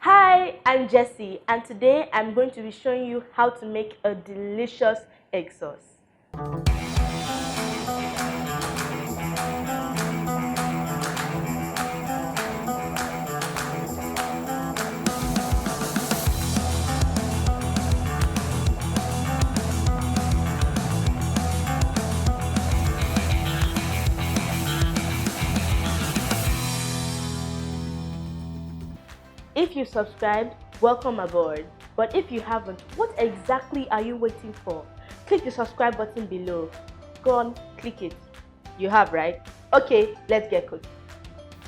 Hi, I'm Jessie, and today I'm going to be showing you how to make a delicious egg sauce. If you subscribed, welcome aboard. But if you haven't, what exactly are you waiting for? Click the subscribe button below. Go on, click it. You have, right? Okay, let's get cooking.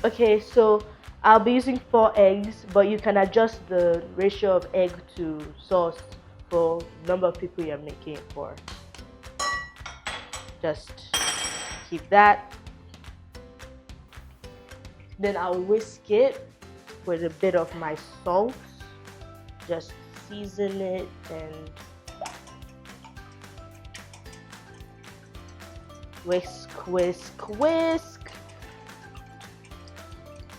Okay, so I'll be using 4 eggs, but you can adjust the ratio of egg to sauce for the number of people you're making it for. Just keep that. Then I'll whisk it with a bit of my salt. Just season it and whisk, whisk, whisk.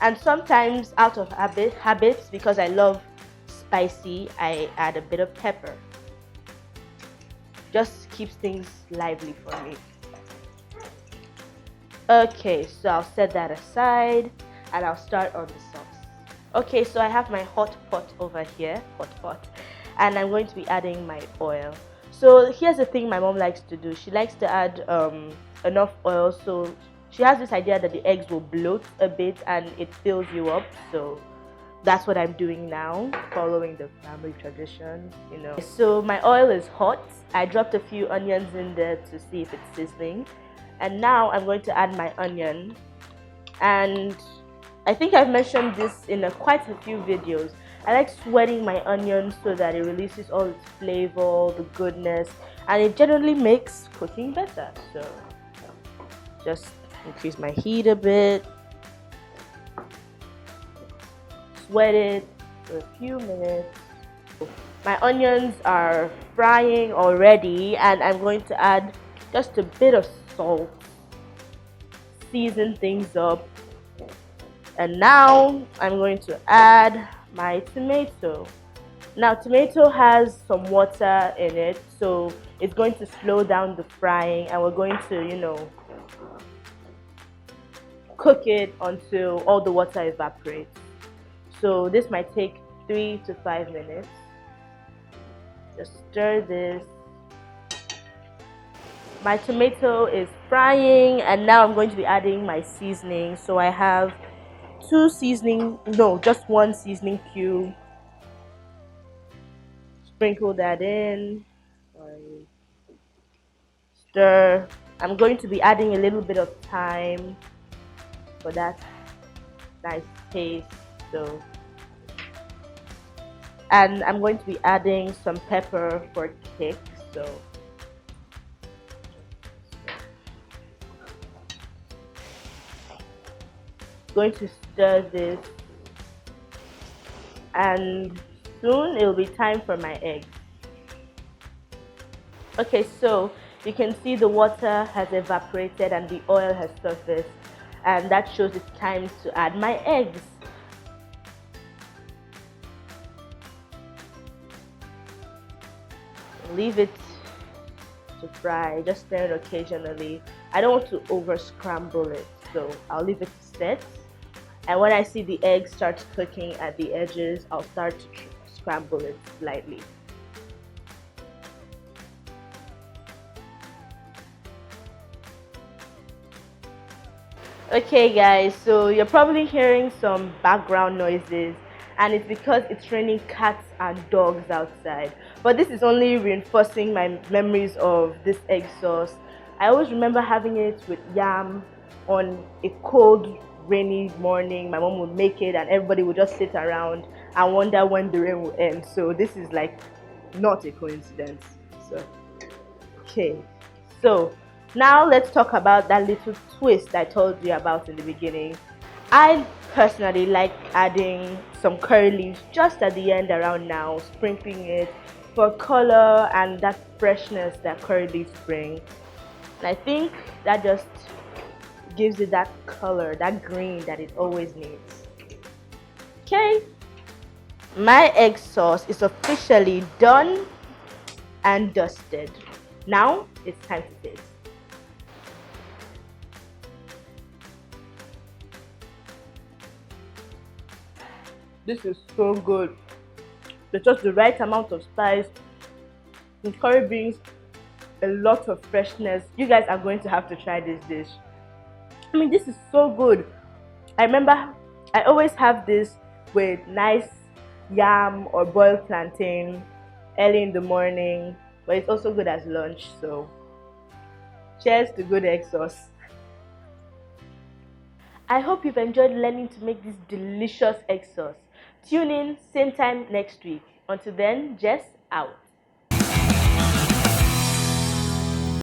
And sometimes out of habits, because I love spicy, I add a bit of pepper. Just keeps things lively for me. Okay, so I'll set that aside and I'll start on the sauce. Okay, so I have my hot pot over here, and I'm going to be adding my oil. So here's the thing my mom likes to do. She likes to add enough oil, so she has this idea that the eggs will bloat a bit and it fills you up. So that's what I'm doing now, following the family tradition, you know. So my oil is hot. I dropped a few onions in there to see if it's sizzling. And now I'm going to add my onion. And I think I've mentioned this in quite a few videos. I like sweating my onion so that it releases all its flavor, the goodness, and it generally makes cooking better. So just increase my heat a bit. Sweat it for a few minutes. My onions are frying already, and I'm going to add just a bit of salt. Season things up. And now I'm going to add my tomato. Now tomato has some water in it, so it's going to slow down the frying, and we're going to, cook it until all the water evaporates. So this might take 3 to 5 minutes. Just stir this. My tomato is frying, and now I'm going to be adding my seasoning. So I have just one seasoning cube. Sprinkle that in. Stir. I'm going to be adding a little bit of thyme for that nice taste. And I'm going to be adding some pepper for kick. So going to stir this, and soon it will be time for my eggs. Okay, so you can see the water has evaporated and the oil has surfaced, and that shows it's time to add my eggs. Leave it to fry, just stir it occasionally. I don't want to over scramble it, so I'll leave it to set. And when I see the egg start cooking at the edges, I'll start to scramble it slightly. Okay guys, so you're probably hearing some background noises, and it's because it's raining cats and dogs outside. But this is only reinforcing my memories of this egg sauce. I always remember having it with yam on a cold rainy morning. My mom would make it and everybody would just sit around and wonder when the rain will end. So this is like not a coincidence. So now let's talk about that little twist I told you about in the beginning. I personally like adding some curry leaves just at the end around now, sprinkling it for color and that freshness that curry leaves bring. And I think that just gives it that color, that green that it always needs. Okay, My egg sauce is officially done and dusted. Now it's time to taste. This is so good. There's just the right amount of spice. The curry beans, a lot of freshness. You guys are going to have to try this dish. I mean, this is so good. I remember I always have this with nice yam or boiled plantain early in the morning, but it's also good as lunch. So, cheers to good egg sauce. I hope you've enjoyed learning to make this delicious egg sauce. Tune in same time next week. Until then, Jess out.